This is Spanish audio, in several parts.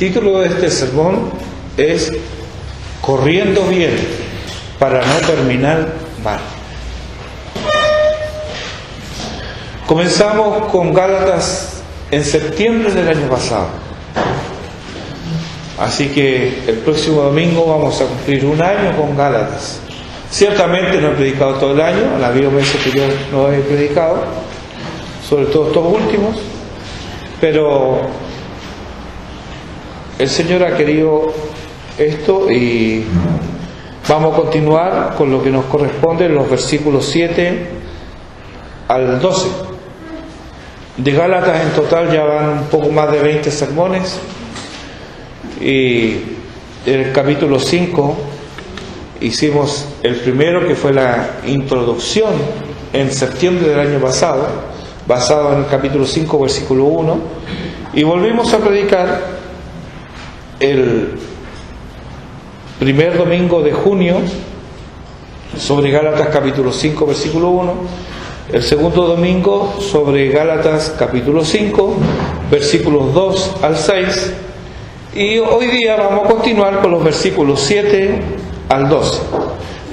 título de este sermón es Corriendo bien para no terminar mal. Comenzamos con Gálatas en septiembre del año pasado. Así que el próximo domingo vamos a cumplir un año con Gálatas. Ciertamente no he predicado todo el año, han habido meses que yo no he predicado, sobre todo estos últimos, pero el Señor ha querido esto y vamos a continuar con lo que nos corresponde en los versículos 7 al 12. De Gálatas en total ya van un poco más de 20 sermones y en el capítulo 5 hicimos el primero, que fue la introducción en septiembre del año pasado, basado en el capítulo 5 versículo 1, y volvimos a predicar el primer domingo de junio sobre Gálatas capítulo 5 versículo 1, el segundo domingo sobre Gálatas capítulo 5 versículos 2 al 6, y hoy día vamos a continuar con los versículos 7 al 12.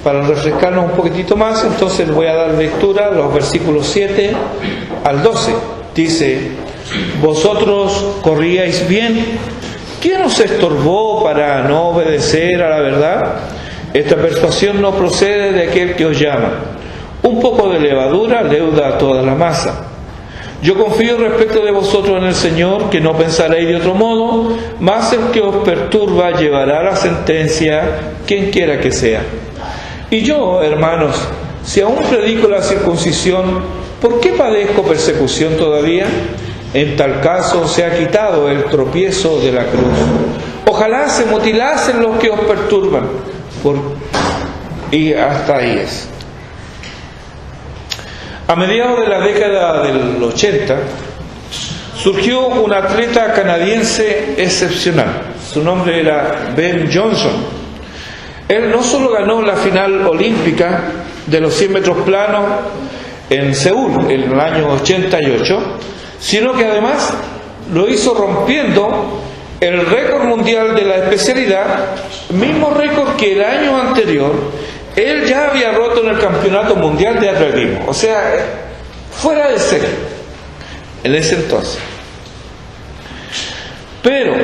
Para refrescarnos un poquitito más, entonces voy a dar lectura a los versículos 7 al 12. Dice: vosotros corríais bien. ¿Quién os estorbó para no obedecer a la verdad? Esta persuasión no procede de aquel que os llama. Un poco de levadura leuda a toda la masa. Yo confío respecto de vosotros en el Señor, que no pensaréis de otro modo, mas el que os perturba llevará la sentencia, quien quiera que sea. Y yo, hermanos, si aún predico la circuncisión, ¿por qué padezco persecución todavía? En tal caso se ha quitado el tropiezo de la cruz. Ojalá se mutilasen los que os perturban. Y hasta ahí es. A mediados de la década del 80 surgió un atleta canadiense excepcional. Su nombre era Ben Johnson. Él no solo ganó la final olímpica de los 100 metros planos en Seúl en el año 88, sino que además lo hizo rompiendo el récord mundial de la especialidad, mismo récord que el año anterior él ya había roto en el campeonato mundial de atletismo. O sea, fuera de serie en ese entonces. Pero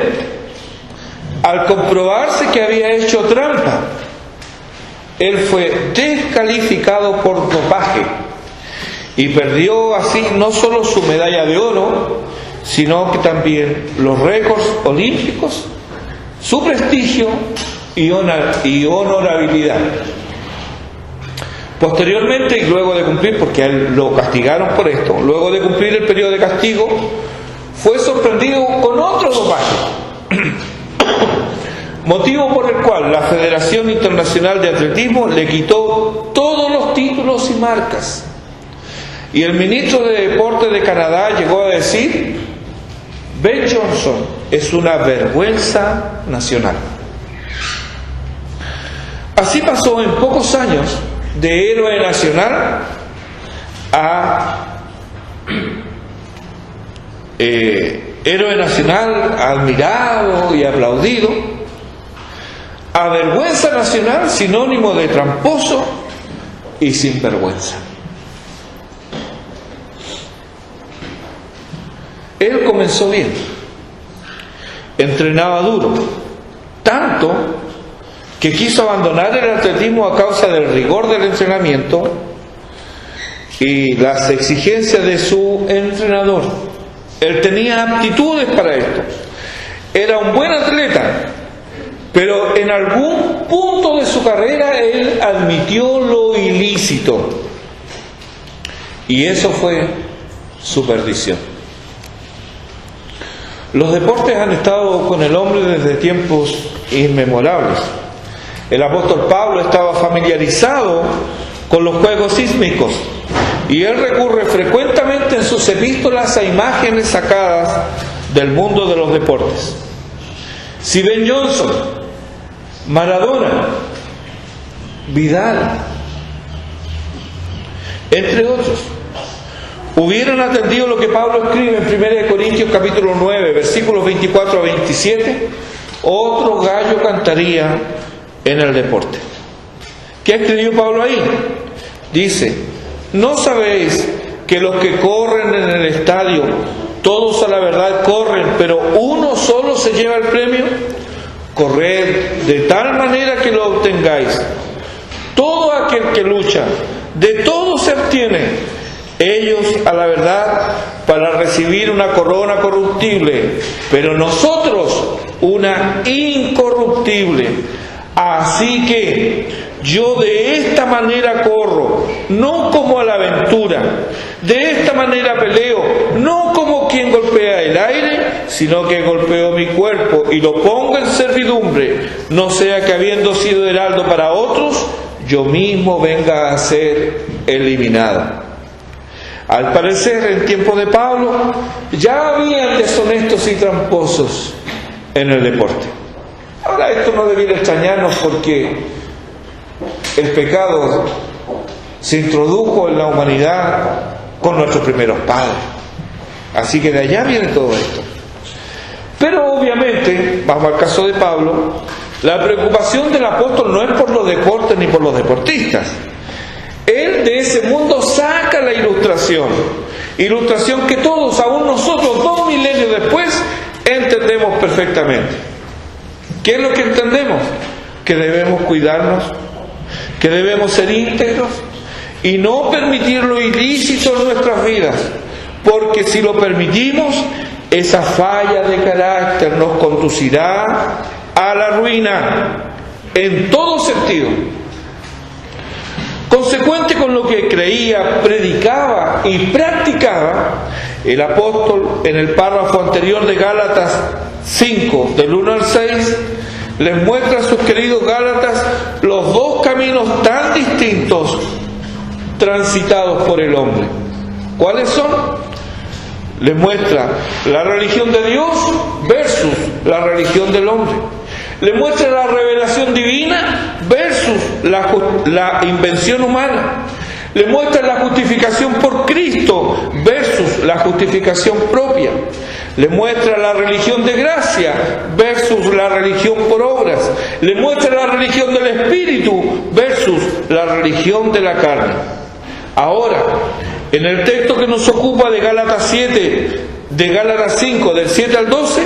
al comprobarse que había hecho trampa, él fue descalificado por dopaje y perdió así no solo su medalla de oro, sino que también los récords olímpicos, su prestigio y honorabilidad. Posteriormente, y luego de cumplir, porque a él lo castigaron por esto, luego de cumplir el periodo de castigo, fue sorprendido con otro dopaje, motivo por el cual la Federación Internacional de Atletismo le quitó todos los títulos y marcas. Y el ministro de Deportes de Canadá llegó a decir: Ben Johnson es una vergüenza nacional. Así pasó en pocos años de héroe nacional a héroe nacional admirado y aplaudido, a vergüenza nacional, sinónimo de tramposo y sinvergüenza. Él comenzó bien, entrenaba duro, tanto que quiso abandonar el atletismo a causa del rigor del entrenamiento y las exigencias de su entrenador. Él tenía aptitudes para esto, era un buen atleta, pero en algún punto de su carrera él admitió lo ilícito, y eso fue su perdición. Los deportes han estado con el hombre desde tiempos inmemorables. El apóstol Pablo estaba familiarizado con los juegos sísmicos y él recurre frecuentemente en sus epístolas a imágenes sacadas del mundo de los deportes. Si Ben Johnson, Maradona, Vidal, entre otros, hubieran atendido lo que Pablo escribe en 1 Corintios capítulo 9, versículos 24 a 27, otro gallo cantaría en el deporte. ¿Qué escribió Pablo ahí? Dice: ¿no sabéis que los que corren en el estadio, todos a la verdad corren, pero uno solo se lleva el premio? Corred de tal manera que lo obtengáis. Todo aquel que lucha, de todo se abstiene, ellos a la verdad para recibir una corona corruptible, pero nosotros una incorruptible. Así que yo de esta manera corro, no como a la aventura, de esta manera peleo, no como quien golpea el aire, sino que golpeo mi cuerpo y lo pongo en servidumbre, no sea que habiendo sido heraldo para otros, yo mismo venga a ser eliminado. Al parecer, en tiempo de Pablo, ya habían deshonestos y tramposos en el deporte. Ahora, esto no debiera extrañarnos porque el pecado se introdujo en la humanidad con nuestros primeros padres. Así que de allá viene todo esto. Pero obviamente, vamos al caso de Pablo, la preocupación del apóstol no es por los deportes ni por los deportistas. Él de ese mundo saca la ilustración que todos, aún nosotros, 2 milenios después, entendemos perfectamente. ¿Qué es lo que entendemos? Que debemos cuidarnos, que debemos ser íntegros y no permitir lo ilícito en nuestras vidas, porque si lo permitimos, esa falla de carácter nos conducirá a la ruina en todo sentido. Consecuente con lo que creía, predicaba y practicaba, el apóstol en el párrafo anterior de Gálatas 5, del 1 al 6, les muestra a sus queridos Gálatas los dos caminos tan distintos transitados por el hombre. ¿Cuáles son? Les muestra la religión de Dios versus la religión del hombre. Le muestra la revelación divina versus la invención humana. Le muestra la justificación por Cristo versus la justificación propia. Le muestra la religión de gracia versus la religión por obras. Le muestra la religión del Espíritu versus la religión de la carne. Ahora, en el texto que nos ocupa de Gálatas 7, de Gálatas 5, del 7 al 12,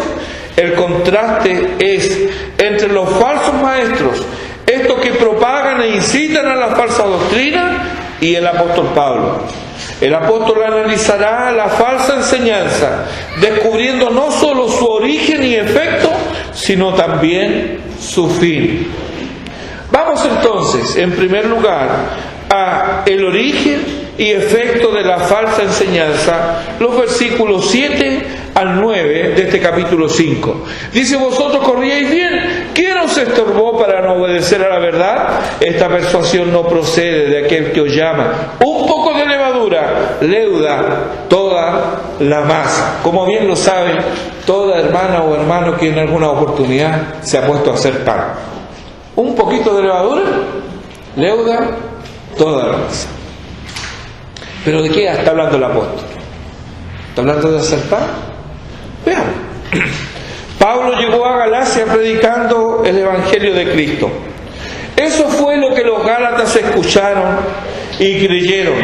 el contraste es entre los falsos maestros, estos que propagan e incitan a la falsa doctrina, y el apóstol Pablo. El apóstol analizará la falsa enseñanza, descubriendo no solo su origen y efecto, sino también su fin. Vamos entonces, en primer lugar, a el origen y efecto de la falsa enseñanza, los versículos 7 al 9 de este capítulo 5. Dice: vosotros corríais bien, ¿quién os estorbó para no obedecer a la verdad? Esta persuasión no procede de aquel que os llama. Un poco de levadura leuda toda la masa. Como bien lo saben, toda hermana o hermano que en alguna oportunidad se ha puesto a hacer pan. Un poquito de levadura leuda toda la masa. ¿Pero de qué está hablando el apóstol? ¿Está hablando de hacer pan? Veamos. Pablo llegó a Galacia predicando el Evangelio de Cristo. Eso fue lo que los Gálatas escucharon y creyeron.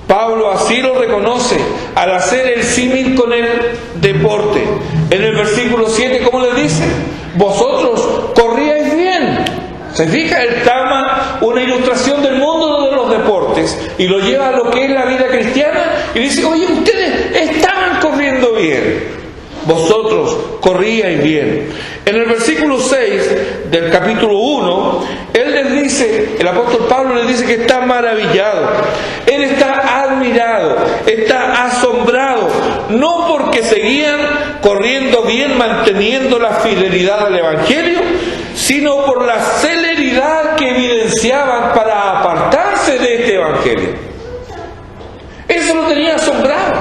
Pablo así lo reconoce al hacer el símil con el deporte. En el versículo 7, ¿cómo le dice? Vosotros corríais bien. ¿Se fija? Él toma una ilustración del mundo de los deportes y lo lleva a lo que es la vida cristiana y dice: oye, ustedes estaban corriendo bien. Vosotros corríais bien. En el versículo 6 del capítulo 1, él les dice, el apóstol Pablo les dice que está maravillado. Él está admirado, está asombrado, no porque seguían corriendo bien, manteniendo la fidelidad al Evangelio, sino por la celeridad que evidenciaban para apartarse de este Evangelio. Eso lo tenía asombrado.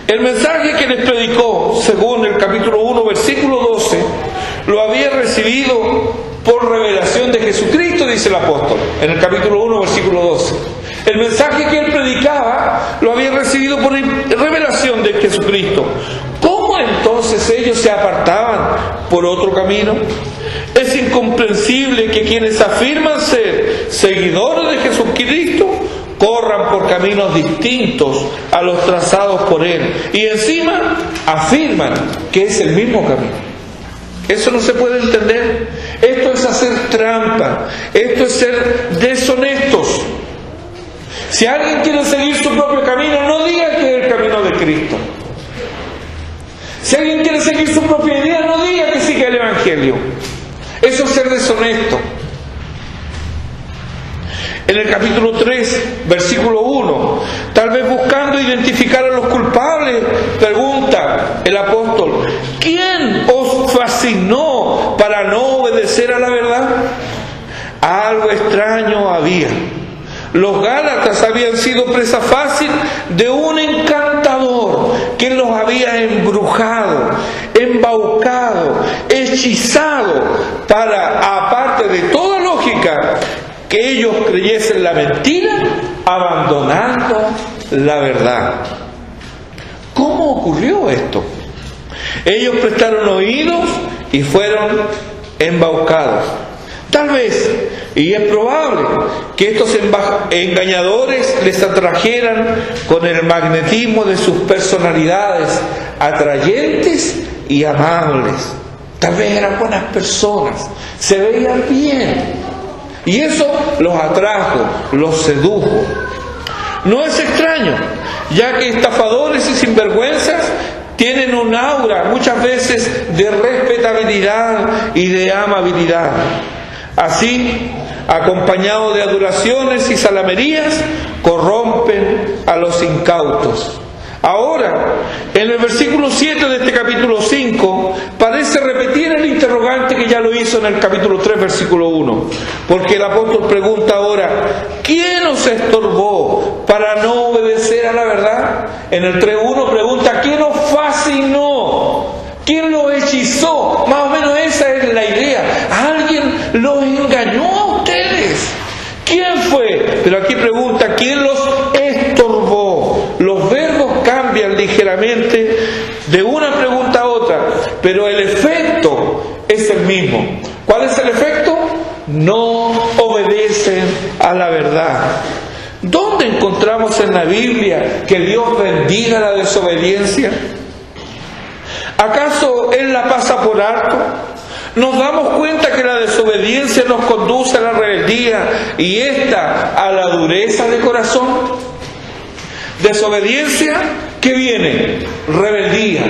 El mensaje que les predicó, según el capítulo 1, versículo 12, lo había recibido por revelación de Jesucristo, dice el apóstol, en el capítulo 1, versículo 12. El mensaje que él predicaba lo había recibido por revelación de Jesucristo. ¿Cómo entonces ellos se apartaban por otro camino? Es incomprensible que quienes afirman ser seguidores de Jesucristo corran por caminos distintos a los trazados por Él y encima afirman que es el mismo camino. Eso no se puede entender. Esto es hacer trampa, esto es ser deshonestos. Si alguien quiere seguir su propio camino, no diga que es el camino de Cristo. Si alguien quiere seguir su propia idea, no diga que sigue el Evangelio. Eso es ser deshonesto. En el capítulo 3, versículo 1, tal vez buscando identificar a los culpables, pregunta el apóstol: ¿quién os fascinó para no obedecer a la verdad? Algo extraño había. Los Gálatas habían sido presa fácil de un encantador que los había embrujado, embaucado, hechizado para, aparte de toda lógica, que ellos creyesen la mentira, abandonando la verdad. ¿Cómo ocurrió esto? Ellos prestaron oídos y fueron embaucados. Tal vez, y es probable, que estos engañadores les atrajeran con el magnetismo de sus personalidades atrayentes y amables. Tal vez eran buenas personas, se veían bien, y eso los atrajo, los sedujo. No es extraño, ya que estafadores y sinvergüenzas tienen un aura muchas veces de respetabilidad y de amabilidad. Así, acompañados de adoraciones y salamerías, corrompen a los incautos. Ahora, en el versículo 7 de este capítulo 5, parece repetir el interrogante que ya lo hizo en el capítulo 3, versículo 1. Porque el apóstol pregunta ahora: ¿quién os estorbó para no obedecer a la verdad? En el 3.1 pregunta: ¿quién os fascinó? ¿Quién los hechizó? Más o menos esa es la idea. Alguien los engañó a ustedes. ¿Quién fue? Pero aquí pregunta: ¿quién los estorbó? Los verbos cambian ligeramente de una pregunta a otra, pero el efecto es el mismo. ¿Cuál es el efecto? No obedecen a la verdad. ¿Dónde encontramos en la Biblia que Dios bendiga la desobediencia? ¿Acaso Él la pasa por alto? Nos damos cuenta que la desobediencia nos conduce a la rebeldía y esta a la dureza de corazón. Desobediencia, ¿qué viene? Rebeldía.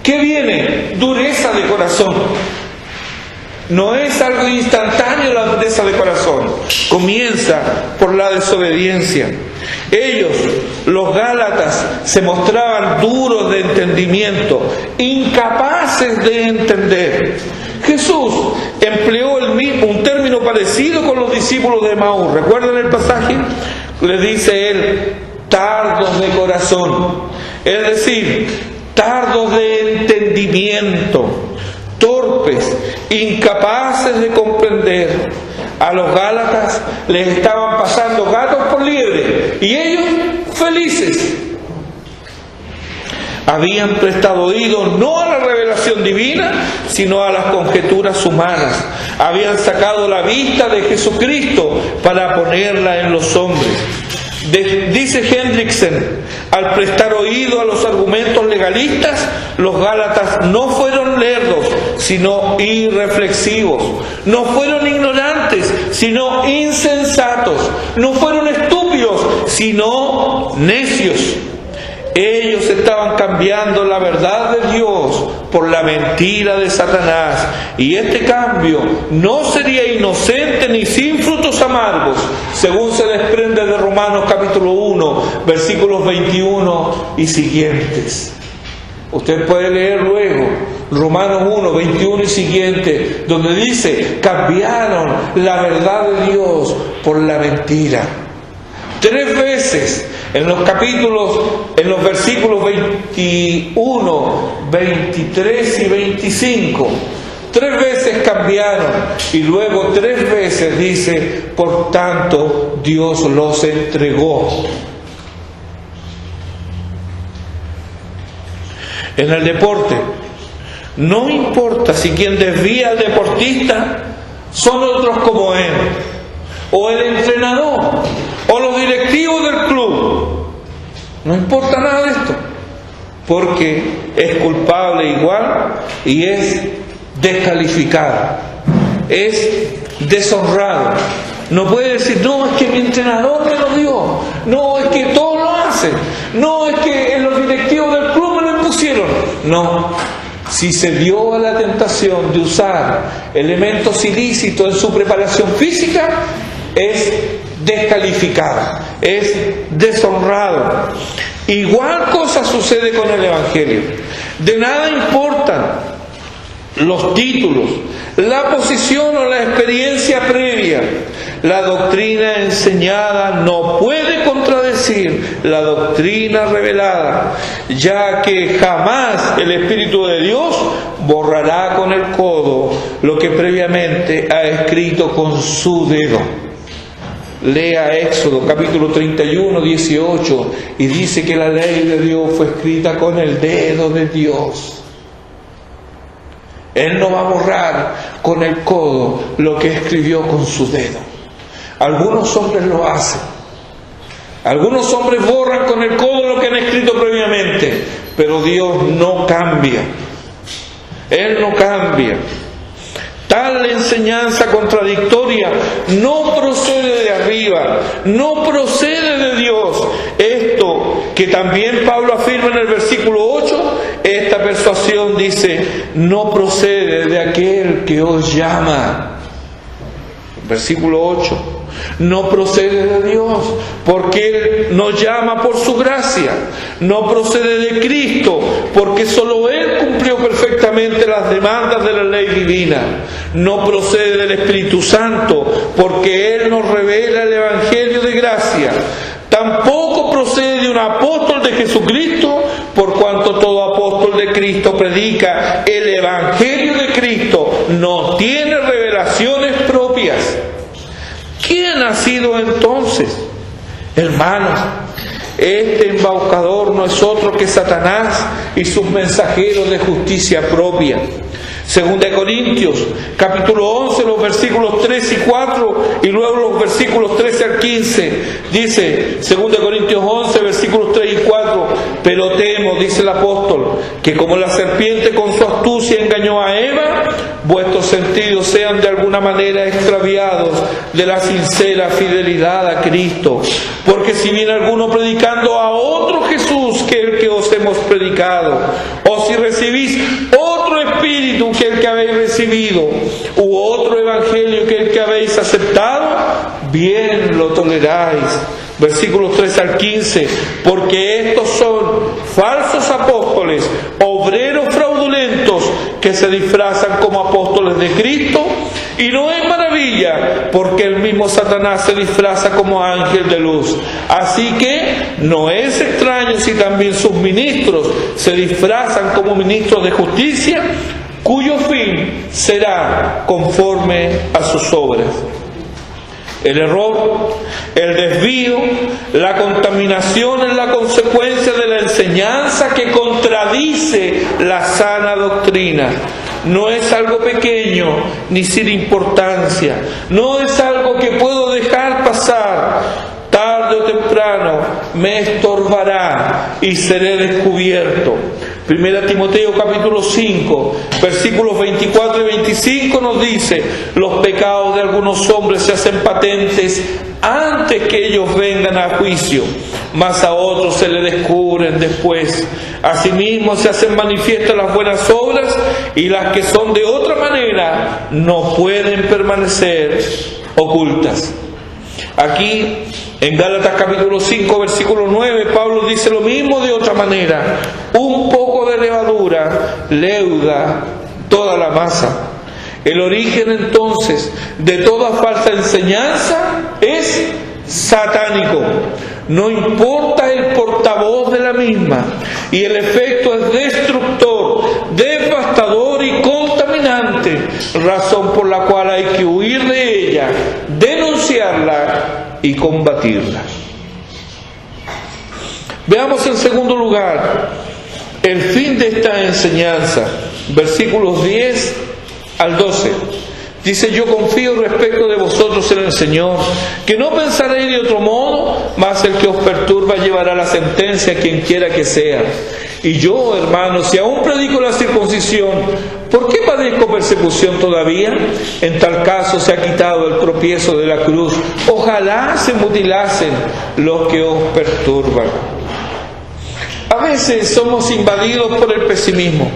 ¿Qué viene? Dureza de corazón. No es algo instantáneo la dureza de corazón. Comienza por la desobediencia. Ellos, los Gálatas, se mostraban duros de entendimiento, incapaces de entender. Jesús empleó un término parecido con los discípulos de Emaús. ¿Recuerdan el pasaje? Le dice él: tardos de corazón, es decir, tardos de entendimiento, torpes, incapaces de comprender. A los Gálatas les estaban pasando gatos por liebre y ellos felices. Habían prestado oído no a la revelación divina, sino a las conjeturas humanas. Habían sacado la vista de Jesucristo para ponerla en los hombres. Dice Hendrickson: al prestar oído a los argumentos legalistas, los Gálatas no fueron lerdos, sino irreflexivos. No fueron ignorantes, sino insensatos. No fueron estúpidos, sino necios. Ellos estaban cambiando la verdad de Dios por la mentira de Satanás. Y este cambio no sería inocente ni sin frutos amargos, según se desprende de Romanos capítulo 1, versículos 21 y siguientes. Usted puede leer luego Romanos 1, 21 y siguiente, donde dice: cambiaron la verdad de Dios por la mentira. 3 veces en los versículos 21, 23 y 25, 3 veces cambiaron y luego 3 veces dice, por tanto Dios los entregó. En el deporte, no importa si quien desvía al deportista son otros como él, o el entrenador, o los directivos del club. No importa nada de esto, porque es culpable igual y es descalificado, es deshonrado. No puede decir, no, es que mi entrenador me lo dio, no, es que todos lo hacen, no, es que los directivos del club me lo impusieron. No, si se dio a la tentación de usar elementos ilícitos en su preparación física, es descalificado, es deshonrado. Igual cosa sucede con el Evangelio. De nada importan los títulos, la posición o la experiencia previa. La doctrina enseñada no puede contradecir la doctrina revelada, ya que jamás el Espíritu de Dios borrará con el codo lo que previamente ha escrito con su dedo. Lea Éxodo capítulo 31, 18 y dice que la ley de Dios fue escrita con el dedo de Dios. Él no va a borrar con el codo lo que escribió con su dedo. Algunos hombres lo hacen. Algunos hombres borran con el codo lo que han escrito previamente, pero Dios no cambia. Él no cambia. Tal enseñanza contradictoria no procede de arriba, no procede de Dios. Esto que también Pablo afirma en el versículo 8, esta persuasión dice, no procede de aquel que os llama. Versículo 8. No procede de Dios, porque Él nos llama por su gracia. No procede de Cristo, porque solo Él cumplió perfectamente las demandas de la ley divina. No procede del Espíritu Santo, porque Él nos revela el Evangelio de gracia. Tampoco procede de un apóstol de Jesucristo, por cuanto todo apóstol de Cristo predica el Evangelio de Cristo, no tiene revelaciones propias. ¿Quién ha sido entonces? Hermanos, este embaucador no es otro que Satanás y sus mensajeros de justicia propia. Segunda de Corintios, capítulo 11, los versículos 3 y 4, y luego los versículos 13 al 15. Dice, Segunda de Corintios 11, versículos 3 y 4, pero temo, dice el apóstol, que como la serpiente con su astucia engañó a Eva, vuestros sentidos sean de alguna manera extraviados de la sincera fidelidad a Cristo. Porque si viene alguno predicando a otro Jesús que el que os hemos predicado, o si recibís otro espíritu que el que habéis recibido, u otro evangelio que el que habéis aceptado, bien lo toleráis. Versículos 3 al 15, porque estos son falsos apóstoles, obreros fraudulentos, que se disfrazan como apóstoles de Cristo, y no es maravilla, porque el mismo Satanás se disfraza como ángel de luz. Así que no es extraño si también sus ministros se disfrazan como ministros de justicia, cuyo fin será conforme a sus obras. El error, el desvío, la contaminación es la consecuencia de la enseñanza que contradice la sana doctrina. No es algo pequeño ni sin importancia. No es algo que puedo dejar pasar. Tarde o temprano me estorbará y seré descubierto. Primera Timoteo capítulo 5, versículos 24 y 25 nos dice, los pecados de algunos hombres se hacen patentes antes que ellos vengan a juicio, mas a otros se les descubren después. Asimismo se hacen manifiestas las buenas obras, y las que son de otra manera no pueden permanecer ocultas. Aquí en Gálatas capítulo 5 versículo 9 Pablo dice lo mismo de otra manera. Un poco de levadura leuda toda la masa. El origen entonces de toda falsa enseñanza es satánico. No importa el portavoz de la misma, y el efecto es destructor, devastador y contaminante. razón por la cual hay que huir de ella, denunciarla y combatirla. Veamos en segundo lugar el fin de esta enseñanza, versículos 10 al 12. Dice: yo confío respecto de vosotros en el Señor, que no pensaréis de otro modo, mas el que os perturba llevará la sentencia, quien quiera que sea. Y yo, hermanos, si aún predico la circuncisión, ¿por qué padezco persecución todavía? En tal caso se ha quitado el tropiezo de la cruz. Ojalá se mutilasen los que os perturban. A veces somos invadidos por el pesimismo.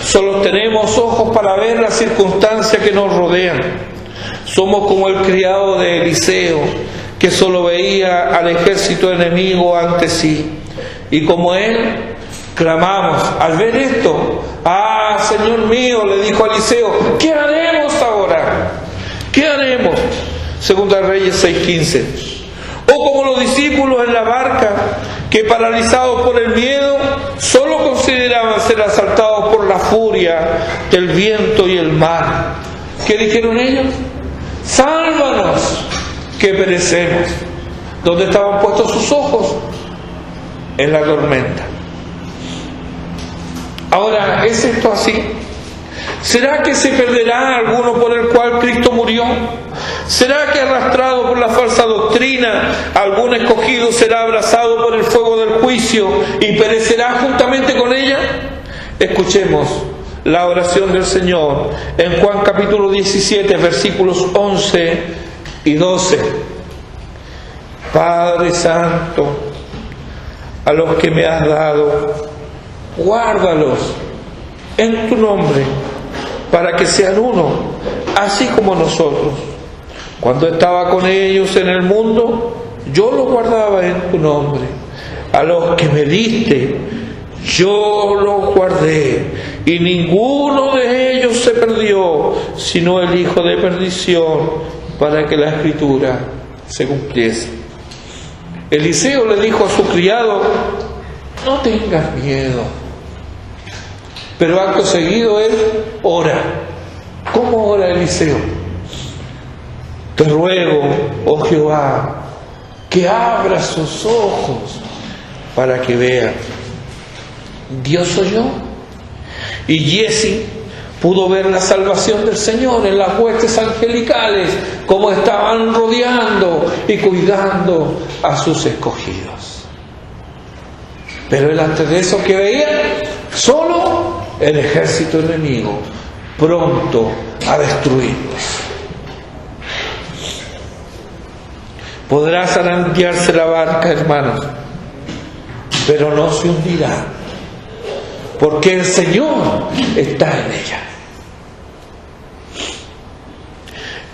Solo tenemos ojos para ver las circunstancias que nos rodean. Somos como el criado de Eliseo, que solo veía al ejército enemigo ante sí. Y como él, clamamos al ver esto: ¡ah, Señor mío!, le dijo a Eliseo, ¿qué haremos ahora? ¿Qué haremos? Segunda Reyes 6:15. O como los discípulos en la barca, que paralizados por el miedo, solo consideraban ser asaltados por la furia del viento y el mar. ¿Qué dijeron ellos? ¡Sálvanos, que perecemos! ¿Dónde estaban puestos sus ojos? En la tormenta. Ahora, ¿es esto así? ¿Será que se perderá alguno por el cual Cristo murió? ¿Será que arrastrado por la falsa doctrina, algún escogido será abrazado por el fuego del juicio y perecerá juntamente con ella? Escuchemos la oración del Señor en Juan capítulo 17, versículos 11 y 12. Padre Santo, a los que me has dado, guárdalos en tu nombre, para que sean uno, así como nosotros. Cuando estaba con ellos en el mundo, yo los guardaba en tu nombre. A los que me diste, yo los guardé, y ninguno de ellos se perdió, sino el hijo de perdición, para que la Escritura se cumpliese. Eliseo le dijo a su criado: no tengas miedo. Pero acto seguido él ora. ¿Cómo ora Eliseo? Te ruego, oh Jehová, que abra sus ojos para que vea. ¿Dios soy yo? Y Giezi pudo ver la salvación del Señor en las huestes angelicales, como estaban rodeando y cuidando a sus escogidos. Pero él, antes de eso, que veía solo el ejército enemigo, pronto a destruirlos. Podrá zarandearse la barca, hermanos, pero no se hundirá, porque el Señor está en ella.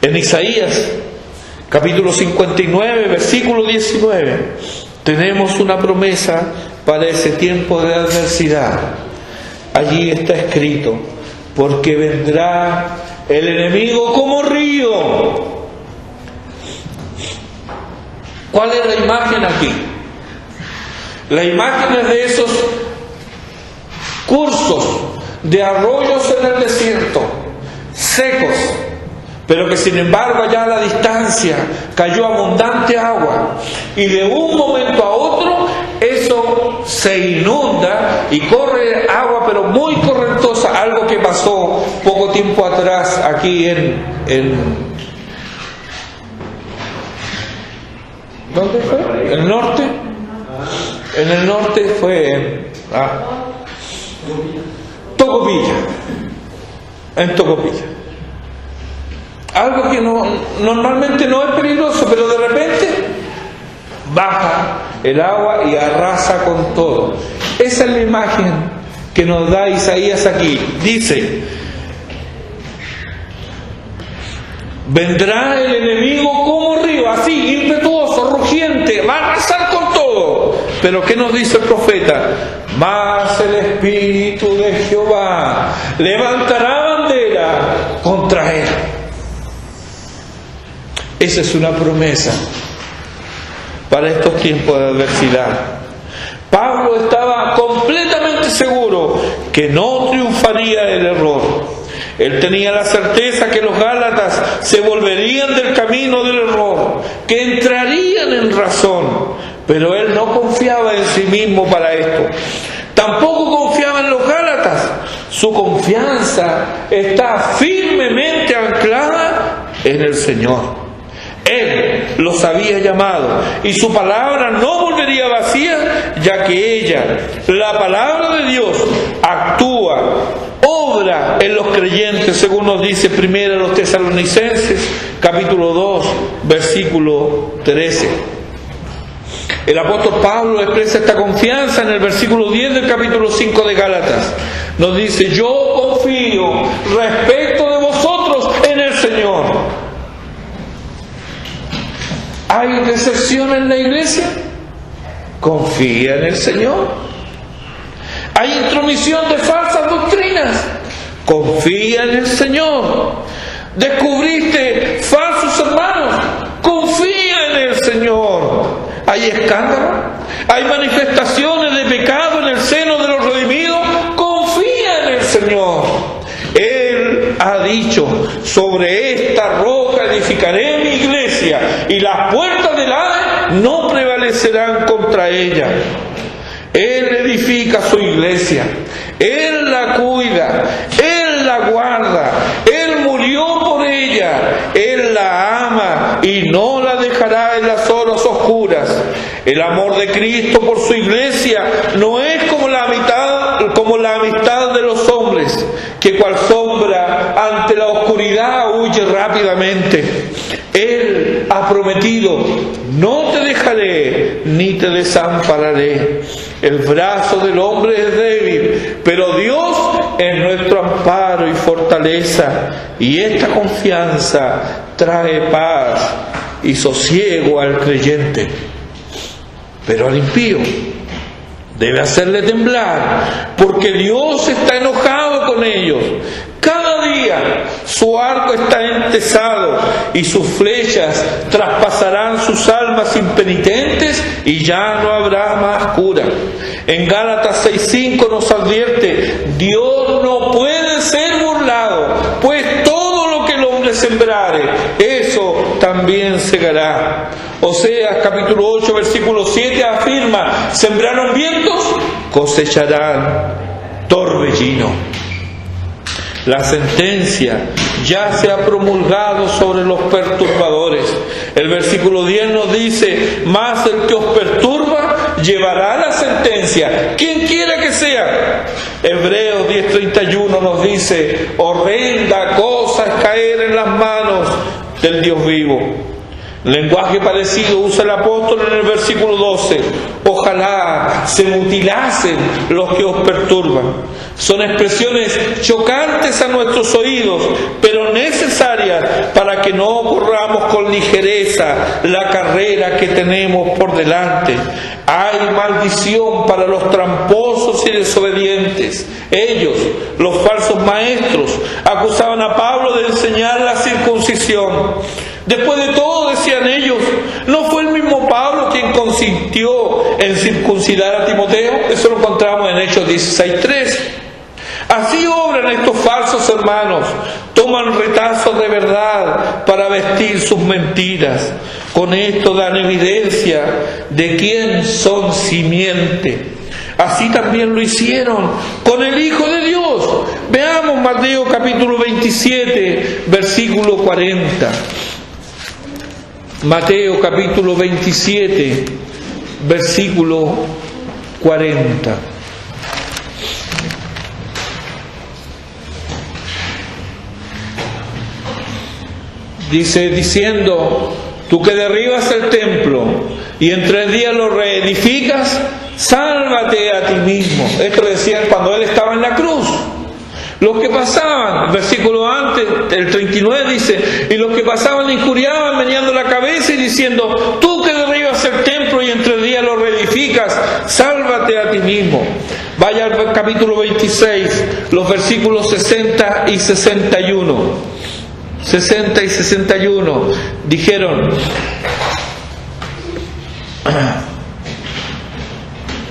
En Isaías capítulo 59, versículo 19, tenemos una promesa para ese tiempo de adversidad. Allí está escrito: porque vendrá el enemigo como río. ¿Cuál es la imagen aquí? La imagen es de esos cursos de arroyos en el desierto, secos, pero que sin embargo allá a la distancia cayó abundante agua, y de un momento a otro eso se inunda y corre agua, pero muy correntosa, algo que pasó poco tiempo atrás aquí en ¿dónde fue? ¿El norte? En el norte fue Tocopilla. En Tocopilla. Algo que normalmente no es peligroso, pero de repente baja el agua y arrasa con todo. Esa es la imagen que nos da Isaías aquí. Dice: vendrá el enemigo como río, así, impetuoso, rugiente, va a arrasar con todo. Pero ¿qué nos dice el profeta? Mas el Espíritu de Jehová levantará bandera contra él. Esa es una promesa para estos tiempos de adversidad. Pablo estaba completamente seguro que no triunfaría el error. Él tenía la certeza que los gálatas se volverían del camino del error, que entrarían en razón, pero él no confiaba en sí mismo para esto. Tampoco confiaba en los gálatas. Su confianza está firmemente anclada en el Señor. Él los había llamado y su palabra no volvería vacía, ya que ella, la palabra de Dios, actúa, obra en los creyentes, según nos dice 1 Tesalonicenses, capítulo 2, versículo 13. El apóstol Pablo expresa esta confianza en el versículo 10 del capítulo 5 de Gálatas. Nos dice: yo confío respecto de vosotros en el Señor. ¿Hay deserción en la iglesia? Confía en el Señor. ¿Hay intromisión de falsas doctrinas? Confía en el Señor. ¿Descubriste falsos hermanos? Confía en el Señor. ¿Hay escándalo? ¿Hay manifestaciones de pecado en el seno de los redimidos? Confía en el Señor. Él ha dicho: sobre esta roca edificaré mi iglesia, y las puertas del Hades no prevalecerán contra ella. Él edifica su iglesia, Él la cuida, Él la guarda, Él murió por ella, Él la ama y no la dejará en las horas oscuras. El amor de Cristo por su iglesia no es como la amistad de los hombres, que cual sombra ante la oscuridad huye rápidamente. Él ha prometido: no te dejaré ni te desampararé. El brazo del hombre es débil, pero Dios es nuestro amparo y fortaleza, y esta confianza trae paz y sosiego al creyente. Pero al impío debe hacerle temblar, porque Dios está enojado con ellos. Cada día su arco está entesado y sus flechas traspasarán sus almas impenitentes, y ya no habrá más cura. En Gálatas 6:5 nos advierte: Dios no puede ser burlado, pues todo lo que el hombre sembrare, eso también segará. Oseas capítulo 8 versículo 7 afirma: sembraron vientos, cosecharán torbellino. La sentencia ya se ha promulgado sobre los perturbadores. El versículo 10 nos dice: mas el que os perturba llevará la sentencia, quien quiera que sea. Hebreos 10:31 nos dice: horrenda cosa es caer en las manos del Dios vivo. Lenguaje parecido usa el apóstol en el versículo 12: ojalá se mutilasen los que os perturban. Son expresiones chocantes a nuestros oídos, pero necesarias para que no corramos con ligereza la carrera que tenemos por delante. Hay maldición para los tramposos y desobedientes. Ellos, los falsos maestros, acusaban a Pablo de enseñar la circuncisión. Después de todo, decían ellos, ¿no fue el mismo Pablo quien consintió en circuncidar a Timoteo? Eso lo encontramos en Hechos 16:3. Así obran estos falsos hermanos, toman retazos de verdad para vestir sus mentiras. Con esto dan evidencia de quién son simiente. Así también lo hicieron con el Hijo de Dios. Veamos Mateo capítulo 27, versículo 40. Mateo capítulo 27, versículo 40. Dice, diciendo: tú que derribas el templo y en 3 días lo reedificas, sálvate a ti mismo. Esto decían cuando Él estaba en la cruz. Los que pasaban, el versículo antes, el 39 dice: y los que pasaban le injuriaban meneando la cabeza y diciendo: tú que derribas el templo y en 3 días lo reedificas, sálvate a ti mismo. Vaya al capítulo 26, los versículos 60 y 61. 60 y 61 dijeron: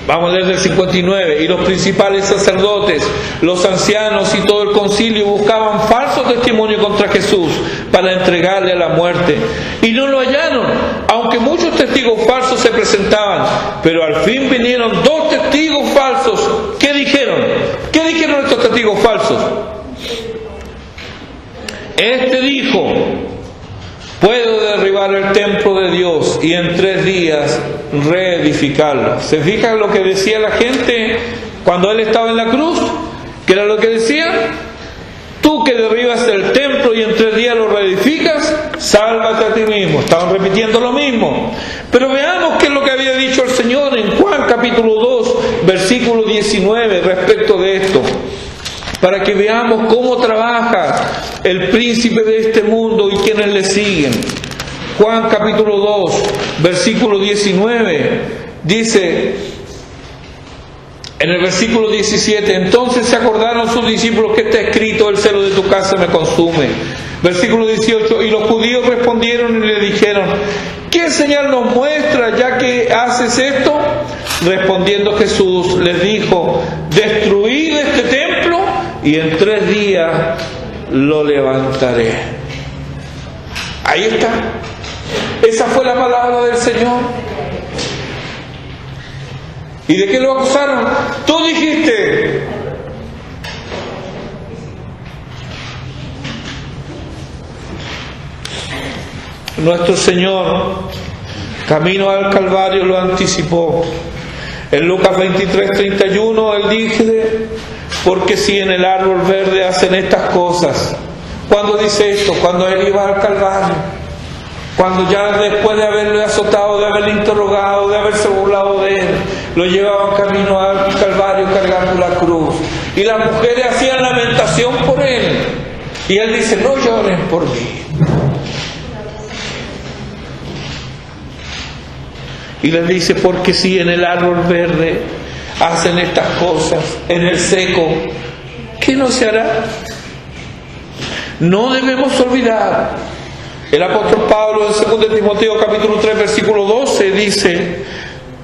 Vamos a leer del 59. Y los principales sacerdotes, los ancianos y todo el concilio buscaban falso testimonio contra Jesús para entregarle a la muerte. Y no lo hallaron, aunque muchos testigos falsos se presentaban. Pero al fin vinieron 2 testigos falsos. ¿Qué dijeron? ¿Qué dijeron estos testigos falsos? Este dijo: puedo derribar el templo de Dios y en 3 días reedificarlo. ¿Se fijan lo que decía la gente cuando Él estaba en la cruz? ¿Qué era lo que decía? Tú que derribas el templo y en 3 días lo reedificas, sálvate a ti mismo. Estaban repitiendo lo mismo. Pero veamos qué es lo que había dicho el Señor en Juan capítulo 2, versículo 19 respecto de esto. Para que veamos cómo trabaja el príncipe de este mundo y quienes le siguen. Juan capítulo 2, versículo 19, dice en el versículo 17: entonces se acordaron sus discípulos que está escrito: el celo de tu casa me consume. Versículo 18: y los judíos respondieron y le dijeron: ¿qué señal nos muestra ya que haces esto? Respondiendo Jesús les dijo: destruid este templo y en 3 días lo levantaré. Ahí está. Esa fue la palabra del Señor. ¿Y de qué lo acusaron? Tú dijiste. Nuestro Señor, camino al Calvario, lo anticipó. En Lucas 23:31 Él dice: porque si en el árbol verde hacen estas cosas. ¿Cuándo dice esto? Cuando Él iba al Calvario. Cuando ya después de haberle azotado, de haberle interrogado, de haberse burlado de Él, lo llevaban camino al Calvario cargando la cruz. Y las mujeres hacían lamentación por Él. Y Él dice: no lloren por mí. Y les dice: porque si en el árbol verde hacen estas cosas, en el seco, ¿qué no se hará? No debemos olvidar. El apóstol Pablo en 2 Timoteo capítulo 3 versículo 12 dice: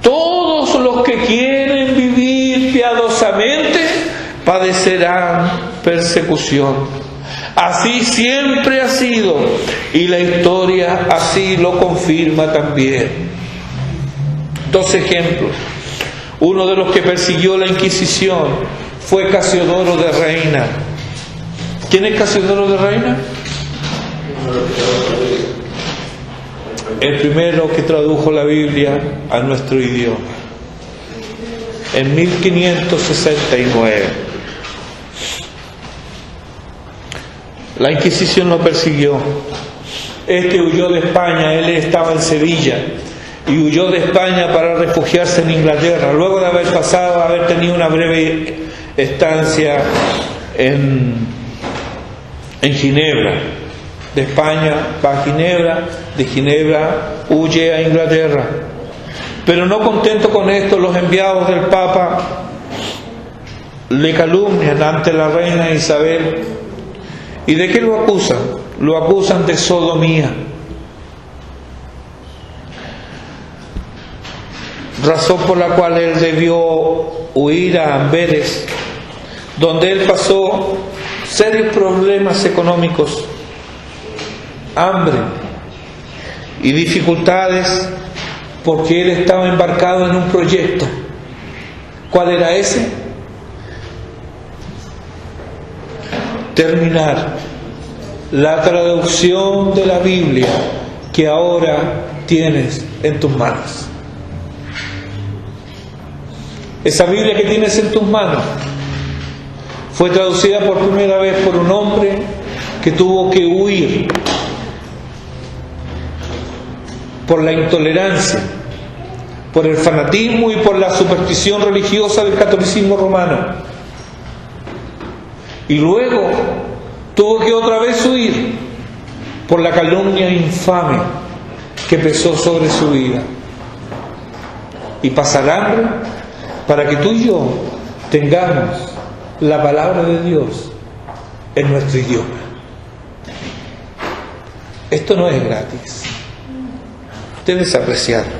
todos los que quieren vivir piadosamente padecerán persecución. Así siempre ha sido, y la historia así lo confirma también. 2 ejemplos. Uno de los que persiguió la Inquisición fue Casiodoro de Reina. ¿Quién es Casiodoro de Reina? El primero que tradujo la Biblia a nuestro idioma, en 1569. La Inquisición lo persiguió. Este huyó de España, él estaba en Sevilla, y huyó de España para refugiarse en Inglaterra, luego de haber tenido una breve estancia en Ginebra. De España va a Ginebra, de Ginebra huye a Inglaterra. Pero no contento con esto, los enviados del Papa le calumnian ante la reina Isabel. ¿Y de qué lo acusan? Lo acusan de sodomía. Razón por la cual él debió huir a Amberes, donde él pasó serios problemas económicos, hambre y dificultades, porque él estaba embarcado en un proyecto. ¿Cuál era ese? Terminar la traducción de la Biblia que ahora tienes en tus manos. Esa Biblia que tienes en tus manos fue traducida por primera vez por un hombre que tuvo que huir por la intolerancia, por el fanatismo y por la superstición religiosa del catolicismo romano. Y luego tuvo que otra vez huir por la calumnia infame que pesó sobre su vida. Y pasar hambre para que tú y yo tengamos la palabra de Dios en nuestro idioma. Esto no es gratis. Debes apreciarlo.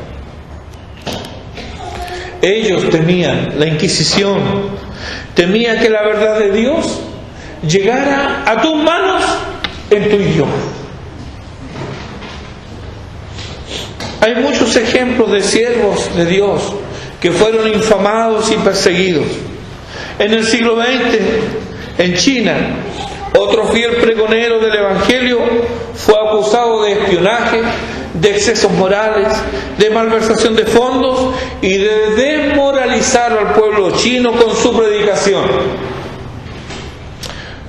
Ellos temían la Inquisición, temían que la verdad de Dios llegara a tus manos en tu idioma. Hay muchos ejemplos de siervos de Dios que fueron infamados y perseguidos. En el siglo XX, en China, otro fiel pregonero del Evangelio fue acusado de espionaje, de excesos morales, de malversación de fondos y de desmoralizar al pueblo chino con su predicación.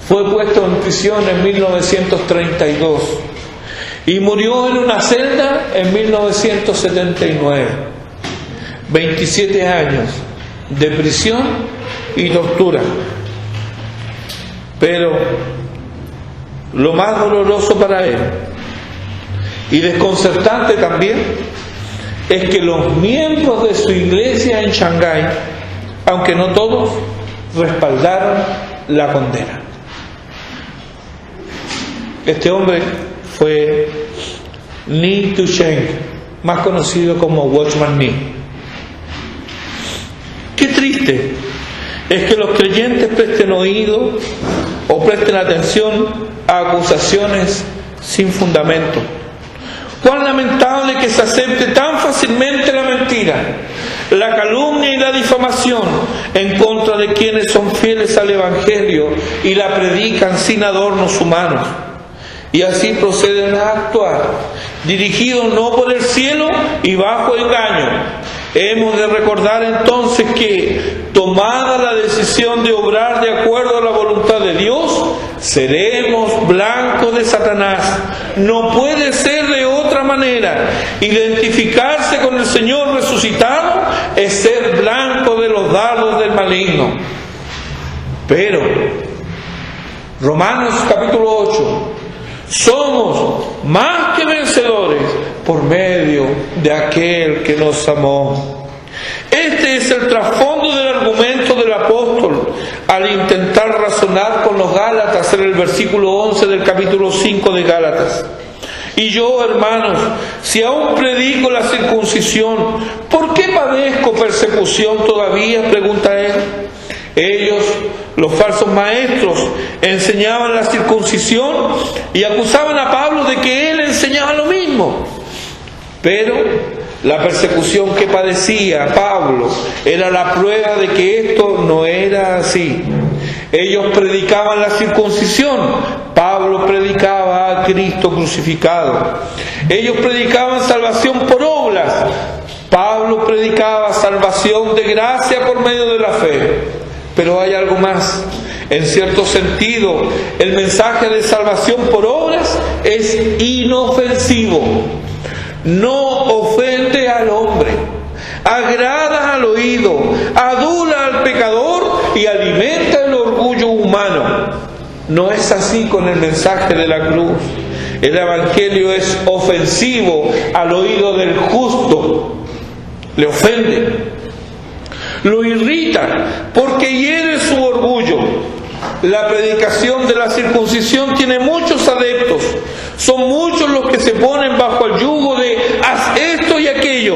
Fue puesto en prisión en 1932 y murió en una celda en 1979. 27 años de prisión y tortura. Pero lo más doloroso para él y desconcertante también es que los miembros de su iglesia en Shanghái, aunque no todos, respaldaron la condena. Este hombre fue Ni Tusheng, más conocido como Watchman Nee. Qué triste es que los creyentes presten oído o presten atención a acusaciones sin fundamento. Cuán lamentable que se acepte tan fácilmente la mentira, la calumnia y la difamación en contra de quienes son fieles al Evangelio y la predican sin adornos humanos. Y así proceden a actuar, dirigidos no por el cielo y bajo engaño. Hemos de recordar entonces que, tomada la decisión de obrar de acuerdo a la voluntad de Dios, seremos blancos de Satanás. No puede ser de otra manera. Identificarse con el Señor resucitado es ser blanco de los dardos del maligno. Pero, Romanos capítulo 8, somos más que vencedores por medio de aquel que nos amó. Este es el trasfondo del argumento del apóstol al intentar razonar con los Gálatas en el versículo 11 del capítulo 5 de Gálatas. Y yo, hermanos, si aún predico la circuncisión, ¿por qué padezco persecución todavía?, pregunta él. Ellos, los falsos maestros, enseñaban la circuncisión y acusaban a Pablo de que él enseñaba lo mismo. Pero la persecución que padecía Pablo era la prueba de que esto no era así. Ellos predicaban la circuncisión, Pablo predicaba a Cristo crucificado. Ellos predicaban salvación por obras, Pablo predicaba salvación de gracia por medio de la fe. Pero hay algo más. En cierto sentido, el mensaje de salvación por obras es inofensivo. No ofende al hombre, agrada al oído, adula al pecador y alimenta el orgullo humano. No es así con el mensaje de la cruz. El Evangelio es ofensivo al oído del justo. Le ofende, lo irrita porque hiere su orgullo. La predicación de la circuncisión tiene muchos adeptos. Son muchos los que se ponen bajo el yugo de haz esto y aquello.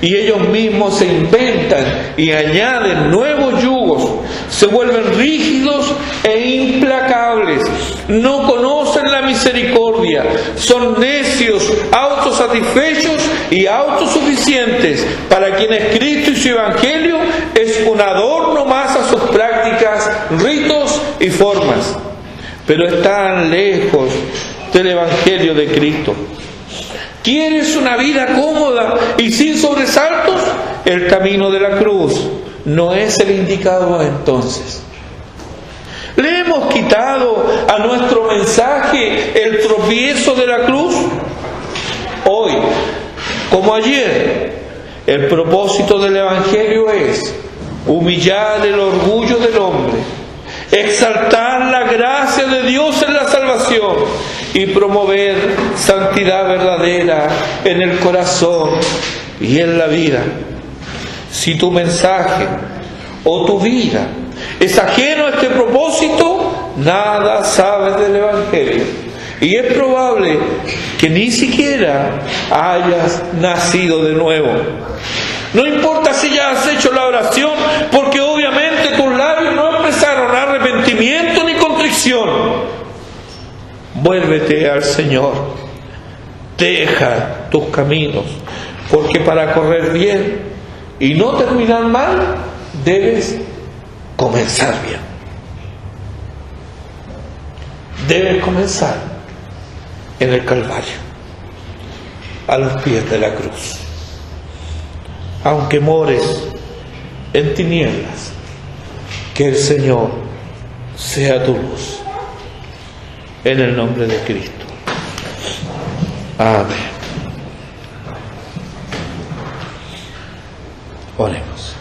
Y ellos mismos se inventan y añaden nuevos yugos. Se vuelven rígidos e implacables. No conocen la misericordia. Son necios, autosatisfechos y autosuficientes. Para quienes Cristo y su Evangelio es un adorno más a sus prácticas, ritos y formas. Pero están lejos del Evangelio de Cristo. ¿Quieres una vida cómoda y sin sobresaltos? El camino de la cruz no es el indicado entonces. ¿Le hemos quitado a nuestro mensaje el tropiezo de la cruz? Hoy, como ayer, el propósito del Evangelio es humillar el orgullo del hombre, exaltar la gracia de Dios en la salvación y promover santidad verdadera en el corazón y en la vida. Si tu mensaje o tu vida es ajeno a este propósito, nada sabes del Evangelio. Y es probable que ni siquiera hayas nacido de nuevo. No importa si ya has hecho la oración, porque obviamente tus labios no expresaron arrepentimiento ni contrición. Vuélvete al Señor. Deja tus caminos, porque para correr bien y no terminar mal, debes comenzar bien. Debes comenzar en el Calvario, a los pies de la cruz. Aunque mores en tinieblas, que el Señor sea tu luz. En el nombre de Cristo. Amén. Oremos.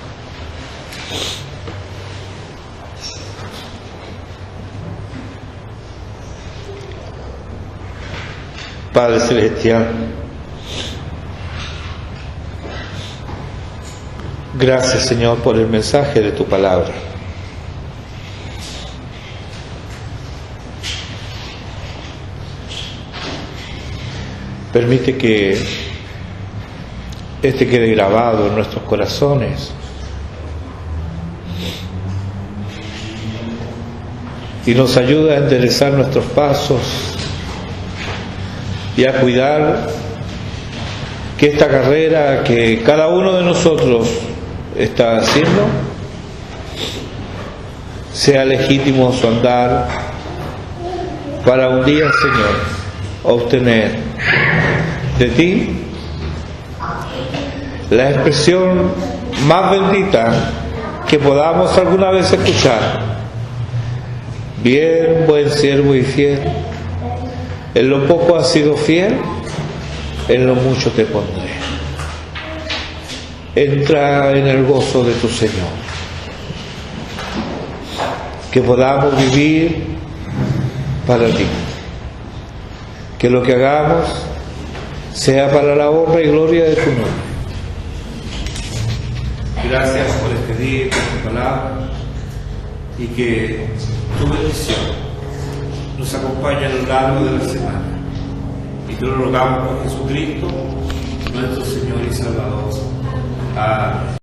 Padre Celestial, gracias, Señor, por el mensaje de tu palabra. Permite que este quede grabado en nuestros corazones y nos ayude a enderezar nuestros pasos y a cuidar que esta carrera que cada uno de nosotros está haciendo sea legítimo su andar para un día, Señor, obtener de ti la expresión más bendita que podamos alguna vez escuchar. Bien, buen siervo y fiel, en lo poco has sido fiel, en lo mucho te pondré. Entra en el gozo de tu Señor. Que podamos vivir para ti. Que lo que hagamos sea para la honra y gloria de tu nombre. Gracias por este día y por tu palabra, y que tu bendición nos acompañe a lo largo de la semana. Y te lo rogamos por Jesucristo, nuestro Señor y Salvador. Amén.